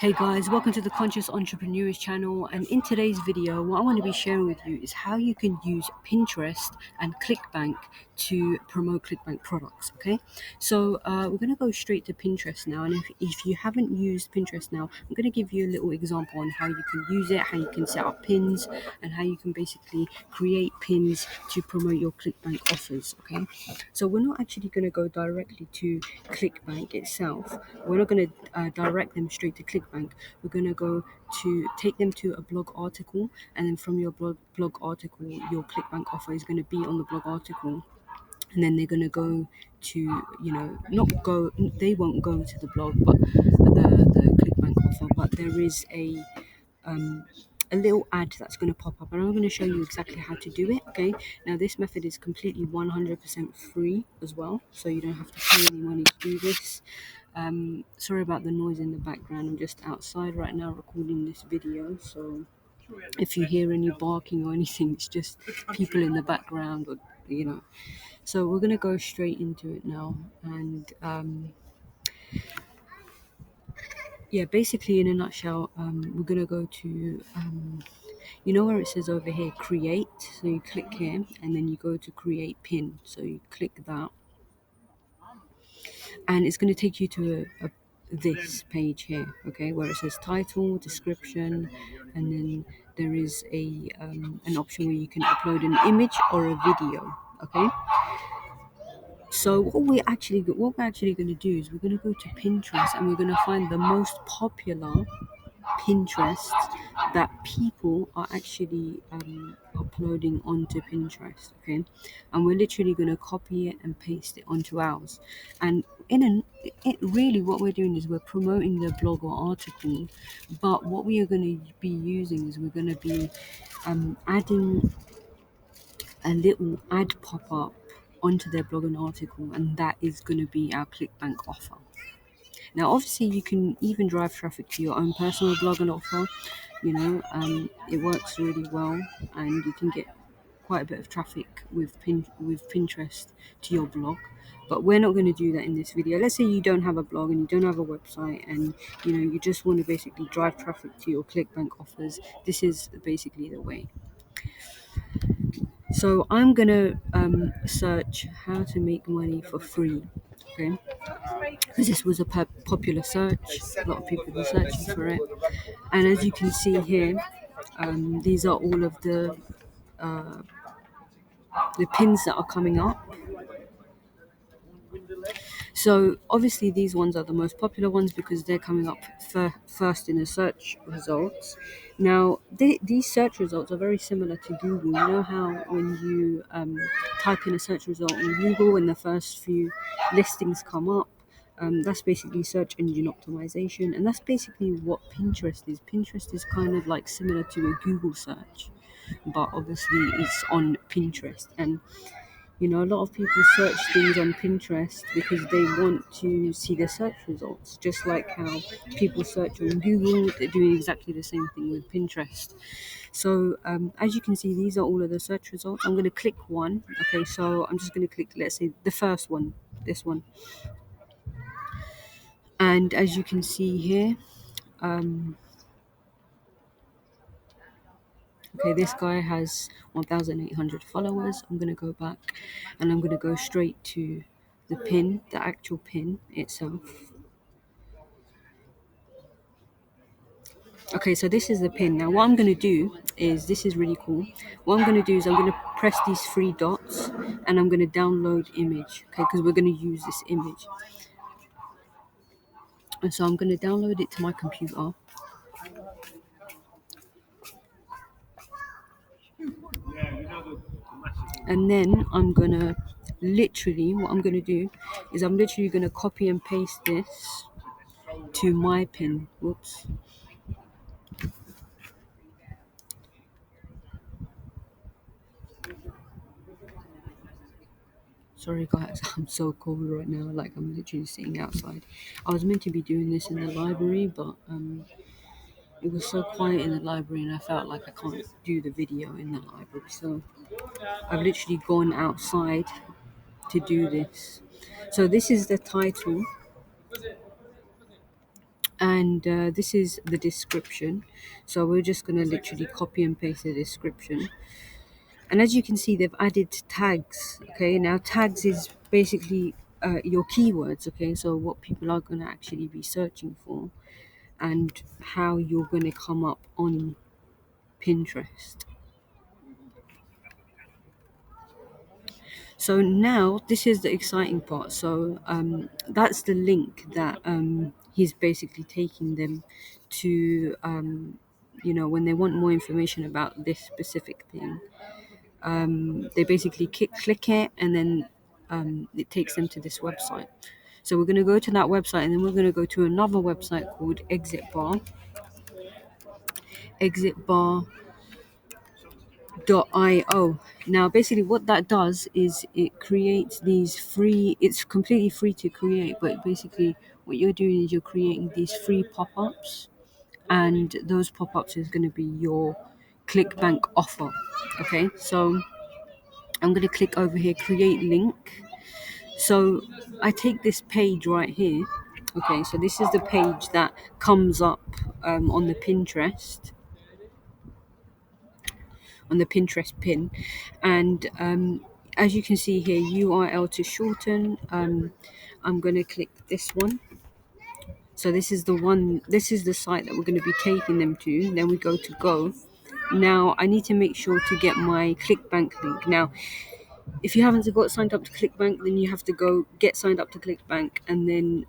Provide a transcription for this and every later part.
Hey guys, welcome to the Conscious Entrepreneurs channel, and in today's video what I want to be sharing with you is how you can use Pinterest and clickbank to promote clickbank products. Okay, so we're going to go straight to Pinterest now, and if you haven't used Pinterest now, I'm going to give you a little example on how you can use it, how you can set up pins, and how you can basically create pins to promote your clickbank offers. Okay, so we're not actually going to go directly to clickbank itself. We're not going to direct them straight to clickbank. We're going to go to take them to a blog article, and then from your blog article, your clickbank offer is going to be on the blog article, and then they're going to go to, not go, they won't go to the blog, but the clickbank offer, but there is a little ad that's going to pop up, and I'm going to show you exactly how to do it. Okay, now this method is completely 100% free as well, so you don't have to pay any money to do this. Sorry about the noise in the background. I'm just outside right now recording this video, so if you hear any barking or anything, it's just people in the background, or so we're going to go straight into it now. And yeah, basically in a nutshell, we're going to go to where it says over here create. So you click here, and then you go to create pin, so you click that, and it's going to take you to this page here, okay, where it says title, description, and then there is an option where you can upload an image or a video. Okay, so what we're actually going to do is we're going to go to Pinterest, and we're going to find the most popular Pinterest that people are actually uploading onto Pinterest. Okay, and we're literally going to copy it and paste it onto ours. And really what we're doing is we're promoting the blog or article, but what we are going to be using is we're going to be adding a little ad pop up onto their blog and article, and that is going to be our clickbank offer. Now, obviously, you can even drive traffic to your own personal blog and offer. It works really well, and you can get quite a bit of traffic with Pinterest to your blog. But we're not going to do that in this video. Let's say you don't have a blog and you don't have a website, and you just want to basically drive traffic to your clickbank offers. This is basically the way. So I'm gonna search how to make money for free. Okay, because this was a popular search. A lot of people were searching for it, and as you can see here, these are all of the pins that are coming up. So obviously these ones are the most popular ones because they're coming up first in the search results. Now these search results are very similar to Google. You know how when you type in a search result on Google and the first few listings come up, that's basically search engine optimization, and that's basically what Pinterest is. Pinterest is kind of like similar to a Google search, but obviously it's on Pinterest. And a lot of people search things on Pinterest because they want to see the search results, just like how people search on Google. They're doing exactly the same thing with Pinterest. So as you can see, these are all of the search results. I'm going to click one. Okay, so I'm just going to click, let's say, the first one, this one. And as you can see here, okay, this guy has 1,800 followers. I'm going to go back, and I'm going to go straight to the pin, the actual pin itself. Okay, so this is the pin. Now what I'm going to do is, this is really cool. What I'm going to do is I'm going to press these three dots, and I'm going to download image, okay, because we're going to use this image. And so I'm going to download it to my computer. And then I'm going to what I'm going to do is I'm literally going to copy and paste this to my pin. Whoops. Sorry guys, I'm so cold right now, like I'm literally sitting outside. I was meant to be doing this in the library, but it was so quiet in the library and I felt like I can't do the video in the library. So I've literally gone outside to do this. So this is the title, And this is the description. So we're just going to literally copy and paste the description. And as you can see, they've added tags. Okay, now tags is basically your keywords. Okay, so what people are going to actually be searching for and how you're going to come up on Pinterest. So now this is the exciting part. So that's the link that he's basically taking them to, when they want more information about this specific thing. They basically click it, and then it takes them to this website. So we're going to go to that website, and then we're going to go to another website called exitbar.io. Now basically what that does is it creates these free, it's completely free to create, but basically what you're doing is you're creating these free pop-ups, and those pop-ups is going to be your clickbank offer. Okay, so I'm going to click over here, create link. So I take this page right here. Okay, so this is the page that comes up on the Pinterest pin, and as you can see here, URL to shorten. I'm going to click this one. So this is the one. This is the site that we're going to be taking them to. Then we go to go. Now I need to make sure to get my ClickBank link. Now, if you haven't got signed up to ClickBank, then you have to go get signed up to ClickBank, and then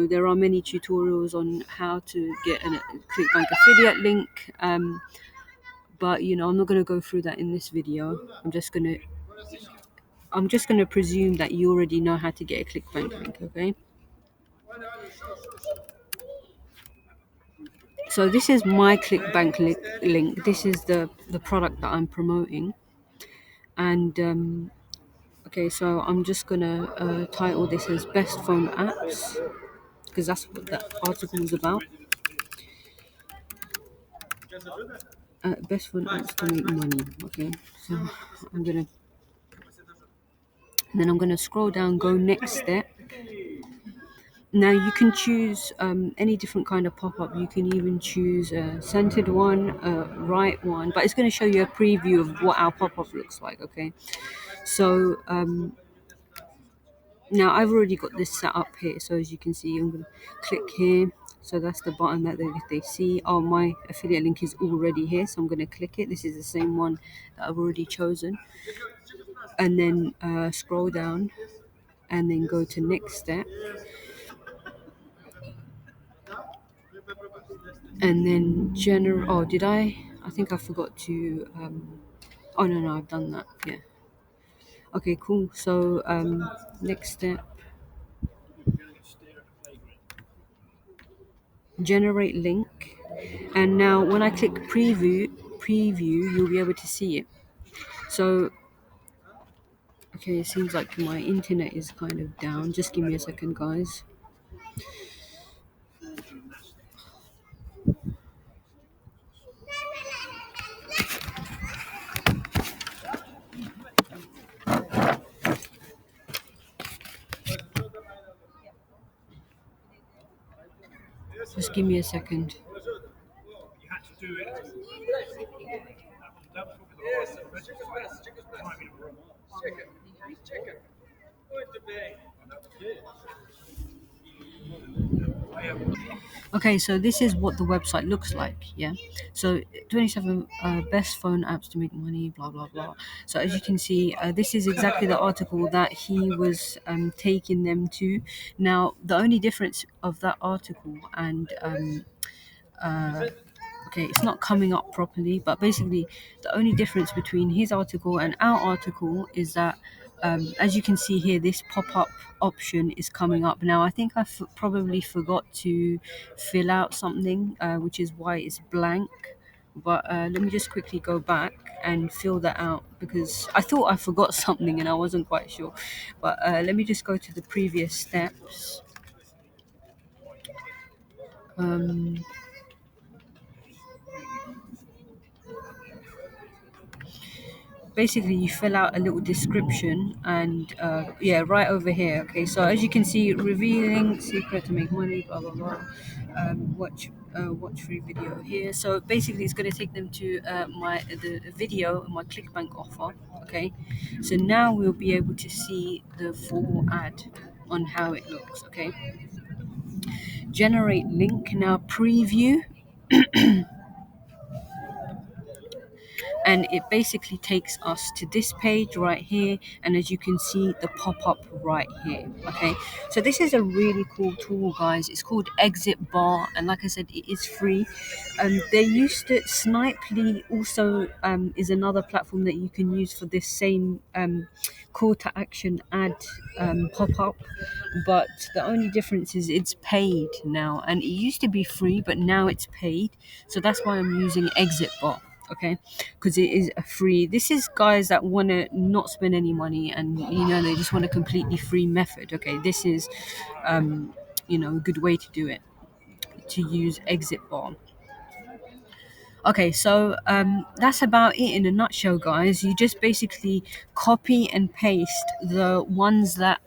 there are many tutorials on how to get a ClickBank affiliate link. But I'm not going to go through that in this video. I'm just gonna presume that you already know how to get a ClickBank link. Okay. So this is my ClickBank link. This is the product that I'm promoting, and okay, so I'm just gonna title this as best phone apps, because that's what that article is about. Best phone apps to make money. Okay, so I'm gonna then I'm gonna scroll down, go next step. Now you can choose any different kind of pop-up. You can even choose a centered one, a right one, but it's going to show you a preview of what our pop-up looks like. Okay, so now I've already got this set up here. So as you can see, I'm going to click here. So that's the button that they see. Oh, my affiliate link is already here, so I'm going to click it. This is the same one that I've already chosen, and then scroll down, and then go to next step. And then oh, did I think I forgot to oh, no, I've done that. Yeah, okay, cool. So next step, generate link. And now when I click preview, you'll be able to see it. So okay, it seems like my internet is kind of down. Just give me a second, guys. Just give me a second. Okay, so this is what the website looks like. Yeah, so 27 best phone apps to make money, blah blah blah. So as you can see, this is exactly the article that he was taking them to. Now the only difference of that article and uh, okay, it's not coming up properly, but basically the only difference between his article and our article is that as you can see here, this pop-up option is coming up. Now I think I probably forgot to fill out something, which is why it's blank, but let me just quickly go back and fill that out, because I thought I forgot something and I wasn't quite sure. But let me just go to the previous steps. um, basically you fill out a little description, and yeah, right over here. Okay, so as you can see, revealing secret to make money, blah blah blah. Watch free video here. So basically it's going to take them to the video, my clickbank offer. Okay, so now we'll be able to see the full ad on how it looks. Okay, generate link, now preview, and it basically takes us to this page right here, and as you can see, the pop-up right here. Okay, so this is a really cool tool, guys. It's called Exit Bar, and like I said, it is free. They used to Snipely also is another platform that you can use for this same call to action ad pop-up, but the only difference is it's paid now, and it used to be free, but now it's paid. So that's why I'm using Exit Bar. Okay, because it is a free. This is guys that want to not spend any money, and they just want a completely free method. Okay, this is a good way to do it, to use Exit Bar. Okay, so that's about it in a nutshell, guys. You just basically copy and paste the ones that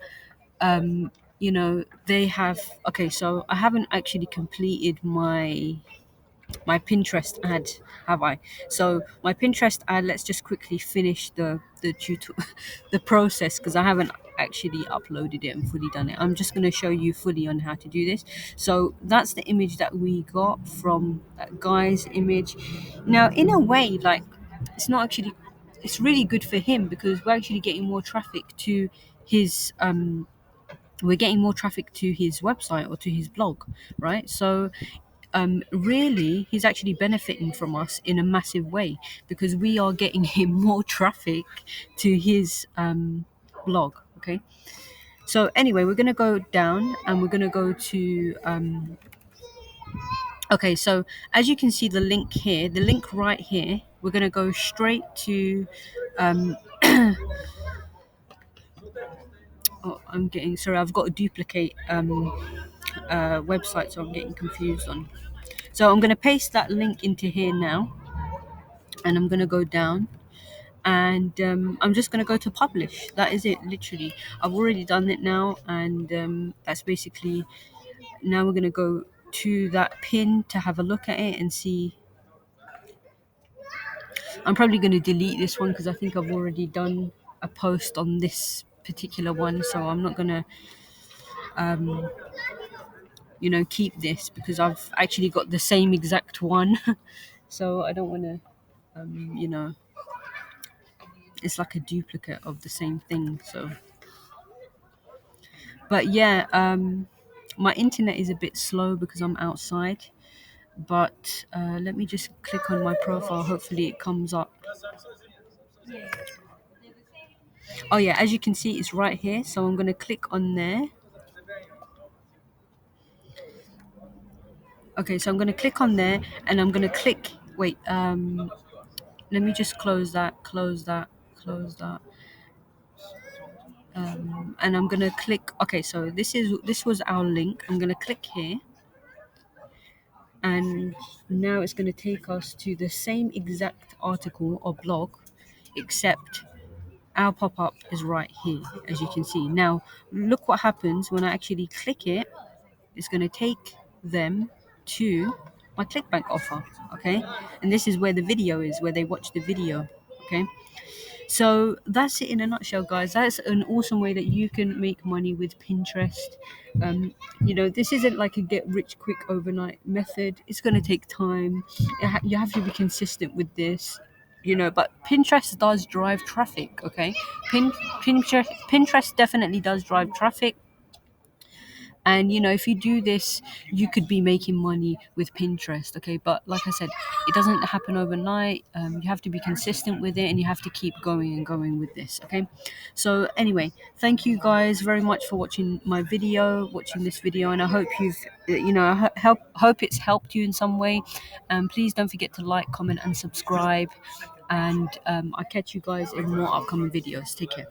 they have. Okay, so I haven't actually completed my Pinterest ad, have I? So my Pinterest ad, let's just quickly finish the tutorial, the process, because I haven't actually uploaded it and fully done it. I'm just going to show you fully on how to do this. So that's the image that we got from that guy's image. Now, in a way, like, it's not actually, it's really good for him because we're actually getting more traffic to his website or to his blog, right? So really he's actually benefiting from us in a massive way because we are getting him more traffic to his blog. Okay, so anyway, we're going to go down and we're going to go to okay, so as you can see, the link here, the link right here, we're going to go straight to I'm getting, sorry, I've got a duplicate website, so I'm getting confused on. So I'm going to paste that link into here now, and I'm going to go down, and I'm just going to go to publish. That is it, literally. I've already done it now, and that's basically, now we're going to go to that pin to have a look at it and see. I'm probably going to delete this one because I think I've already done a post on this particular one, so I'm not going to keep this because I've actually got the same exact one. So I don't want to it's like a duplicate of the same thing. So but yeah, my internet is a bit slow because I'm outside, but let me just click on my profile, hopefully it comes up. Oh yeah, as you can see, it's right here, so I'm going to click on there. Okay, so I'm going to click on there, and I'm going to click, wait, let me just close that, and I'm going to click. Okay, so this was our link. I'm going to click here, and now it's going to take us to the same exact article or blog, except our pop-up is right here, as you can see. Now look what happens when I actually click it. It's going to take them to my clickbank offer. Okay, and this is where the video is, where they watch the video. Okay, so that's it in a nutshell, guys. That's an awesome way that you can make money with Pinterest. This isn't like a get rich quick overnight method. It's going to take time. You have to be consistent with this. But Pinterest does drive traffic. Okay, Pinterest definitely does drive traffic. And if you do this, you could be making money with Pinterest. Okay, but like I said, it doesn't happen overnight. You have to be consistent with it, and you have to keep going and going with this. Okay, so anyway, thank you guys very much for watching this video, and I hope hope it's helped you in some way. Please don't forget to like, comment, and subscribe, and I'll catch you guys in more upcoming videos. Take care.